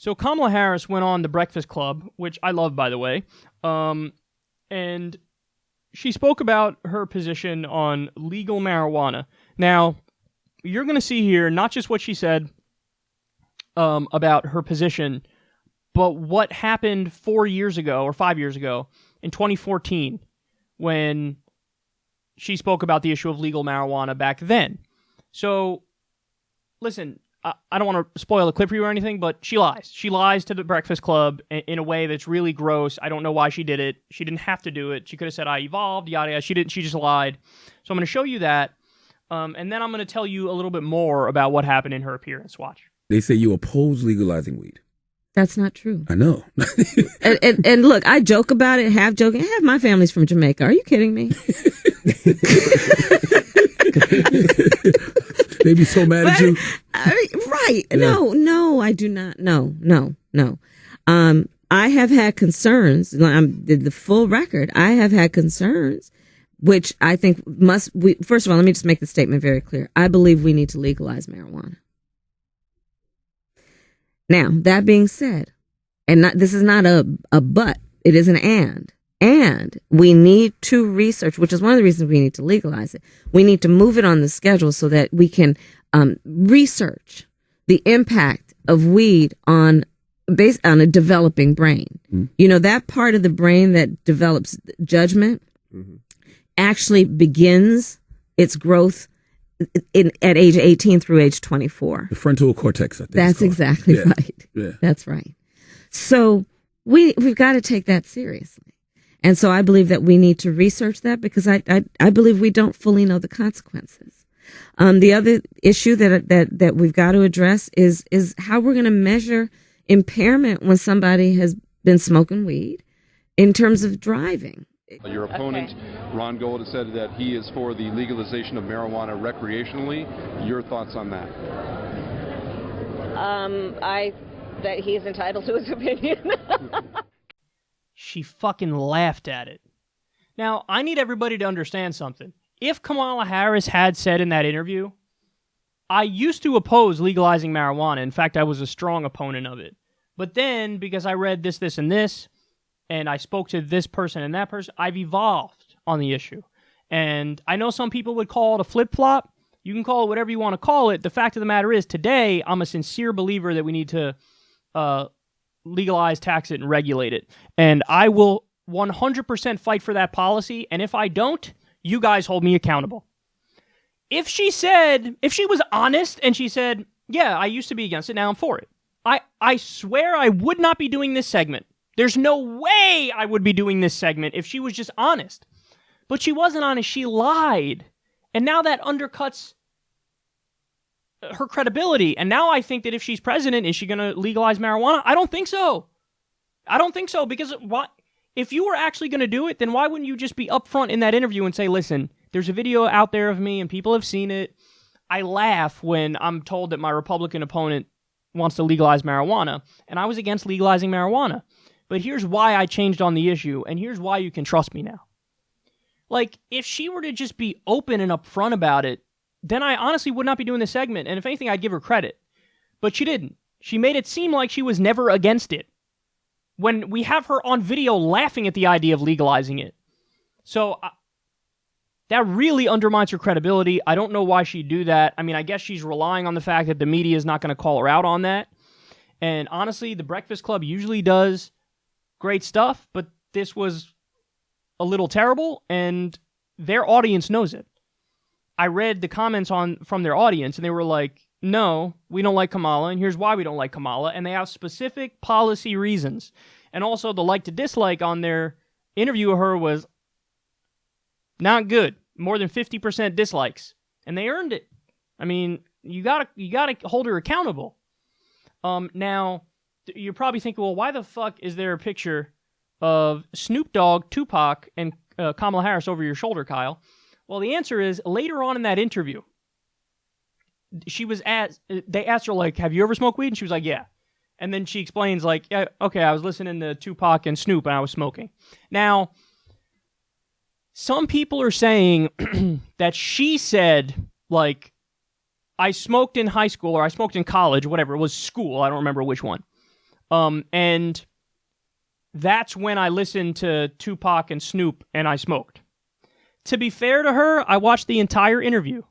So Kamala Harris went on The Breakfast Club, which I love, by the way, and she spoke about her position on legal marijuana. Now, you're going to see here not just what she said about her position, but what happened 4 years ago or 5 years ago in 2014 when she spoke about the issue of legal marijuana back then. So, listen, I don't want to spoil the clip for you or anything, but she lies. She lies to the Breakfast Club in a way that's really gross. I don't know why she did it. She didn't have to do it. She could have said, I evolved, yada, yada. She didn't. She just lied. So I'm going to show you that, and then I'm going to tell you a little bit more about what happened in her appearance. Watch. They say you oppose legalizing weed. That's not true. I know. and look, I joke about it, half joking. Half my family's from Jamaica. Are you kidding me? They be so mad at you. Right. Yeah. No, I do not. No. I have had concerns. The full record. I have had concerns, which I think first of all, let me just make the statement very clear. I believe we need to legalize marijuana. Now, that being said, this is not a but, it is an and we need to research, which is one of the reasons we need to legalize it. We need to move it on the schedule so that we can research the impact of weed based on a developing brain. Mm-hmm. You know, that part of the brain that develops judgment actually begins its growth at age 18 through age 24. The frontal cortex, I think. That's exactly right. Yeah. That's right. So we've got to take that seriously. And so I believe that we need to research that because I believe we don't fully know the consequences. The other issue that we've got to address is how we're going to measure impairment when somebody has been smoking weed in terms of driving. Your opponent, Ron Gold, has said that he is for the legalization of marijuana recreationally. Your thoughts on that? That he's entitled to his opinion. She fucking laughed at it. Now, I need everybody to understand something. If Kamala Harris had said in that interview, I used to oppose legalizing marijuana. In fact, I was a strong opponent of it. But then, because I read this, and this, and I spoke to this person and that person, I've evolved on the issue. And I know some people would call it a flip-flop. You can call it whatever you want to call it. The fact of the matter is, today, I'm a sincere believer that we need to legalize, tax it, and regulate it. And I will 100% fight for that policy. And if I don't, you guys hold me accountable. If she was honest and she said, yeah, I used to be against it, now I'm for it. I swear I would not be doing this segment. There's no way I would be doing this segment if she was just honest. But she wasn't honest. She lied. And now that undercuts her credibility. And now I think that if she's president, is she going to legalize marijuana? I don't think so. Because if you were actually going to do it, then why wouldn't you just be upfront in that interview and say, listen, there's a video out there of me and people have seen it. I laugh when I'm told that my Republican opponent wants to legalize marijuana. And I was against legalizing marijuana. But here's why I changed on the issue, and here's why you can trust me now. Like, if she were to just be open and upfront about it, then I honestly would not be doing this segment, and if anything, I'd give her credit. But she didn't. She made it seem like she was never against it, when we have her on video laughing at the idea of legalizing it. So, that really undermines her credibility. I don't know why she'd do that. I mean, I guess she's relying on the fact that the media is not going to call her out on that. And honestly, the Breakfast Club usually does great stuff, but this was a little terrible, and their audience knows it. I read the comments from their audience, and they were like, no, we don't like Kamala, and here's why we don't like Kamala, and they have specific policy reasons. And also, the like to dislike on their interview of her was not good. More than 50% dislikes, and they earned it. I mean, you gotta hold her accountable. Now, you're probably thinking, well, why the fuck is there a picture of Snoop Dogg, Tupac, and Kamala Harris over your shoulder, Kyle? Well, the answer is, later on in that interview, they asked her, like, have you ever smoked weed? And she was like, yeah. And then she explains, like, yeah, okay, I was listening to Tupac and Snoop, and I was smoking. Now, some people are saying that she said, like, I smoked in high school, or I smoked in college, whatever, it was school, I don't remember which one. And that's when I listened to Tupac and Snoop and I smoked. To be fair to her, I watched the entire interview.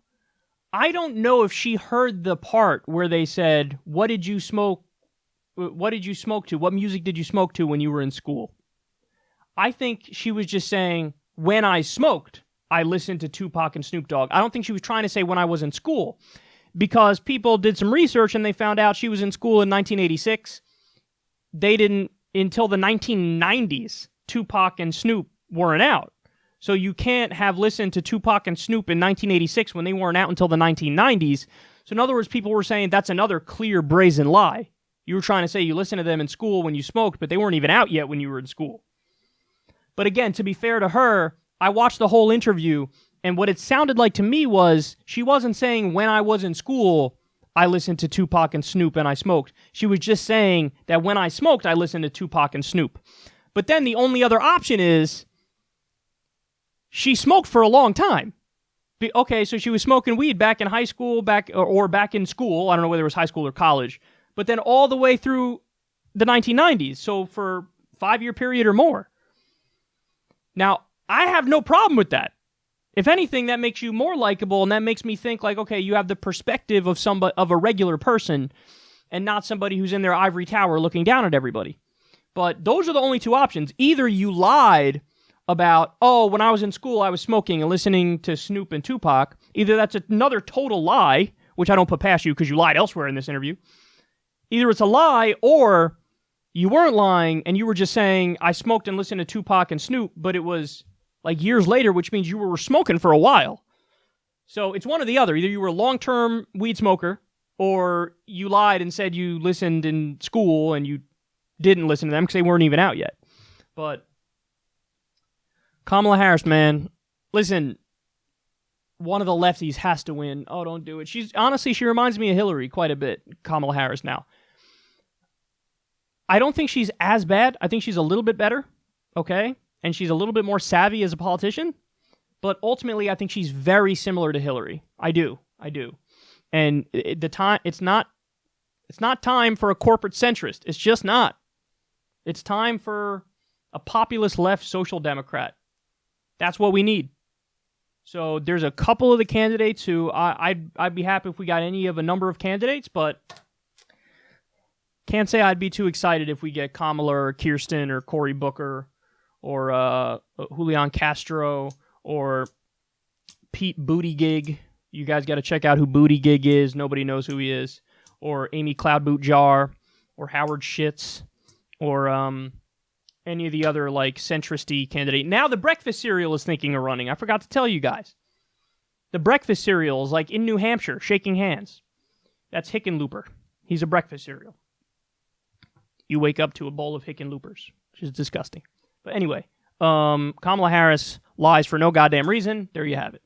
I don't know if she heard the part where they said, what did you smoke to? What music did you smoke to when you were in school? I think she was just saying, when I smoked, I listened to Tupac and Snoop Dogg. I don't think she was trying to say when I was in school, because people did some research and they found out she was in school in 1986. They didn't, until the 1990s, Tupac and Snoop weren't out. So you can't have listened to Tupac and Snoop in 1986 when they weren't out until the 1990s. So in other words, people were saying that's another clear, brazen lie. You were trying to say you listened to them in school when you smoked, but they weren't even out yet when you were in school. But again, to be fair to her, I watched the whole interview, and what it sounded like to me was she wasn't saying when I was in school, I listened to Tupac and Snoop and I smoked. She was just saying that when I smoked, I listened to Tupac and Snoop. But then the only other option is she smoked for a long time. Okay, so she was smoking weed back in high school, or back in school. I don't know whether it was high school or college. But then all the way through the 1990s, so for a 5-year period or more. Now, I have no problem with that. If anything, that makes you more likable, and that makes me think like, okay, you have the perspective of a regular person and not somebody who's in their ivory tower looking down at everybody. But those are the only two options. Either you lied about, oh, when I was in school, I was smoking and listening to Snoop and Tupac. Either that's another total lie, which I don't put past you because you lied elsewhere in this interview. Either it's a lie, or you weren't lying and you were just saying, I smoked and listened to Tupac and Snoop, but it was like years later, which means you were smoking for a while. So it's one or the other. Either you were a long-term weed smoker, or you lied and said you listened in school and you didn't listen to them because they weren't even out yet. But Kamala Harris, man, listen, one of the lefties has to win. Oh, don't do it. She reminds me of Hillary quite a bit, Kamala Harris now. I don't think she's as bad. I think she's a little bit better, okay? And she's a little bit more savvy as a politician. But ultimately, I think she's very similar to Hillary. I do. And it's not time for a corporate centrist. It's just not. It's time for a populist left social democrat. That's what we need. So there's a couple of the candidates who I'd be happy if we got any of a number of candidates, but can't say I'd be too excited if we get Kamala or Kirsten or Cory Booker or Julian Castro or Pete Buttigieg. You guys got to check out who Buttigieg is. Nobody knows who he is. Or Amy Cloudboot-Jar or Howard Schitz or any of the other like centrist-y candidate. Now the breakfast cereal is thinking of running. I forgot to tell you guys. The breakfast cereal is like in New Hampshire, shaking hands. That's Hickenlooper. He's a breakfast cereal. You wake up to a bowl of Hickenloopers, which is disgusting. But anyway, Kamala Harris lies for no goddamn reason. There you have it.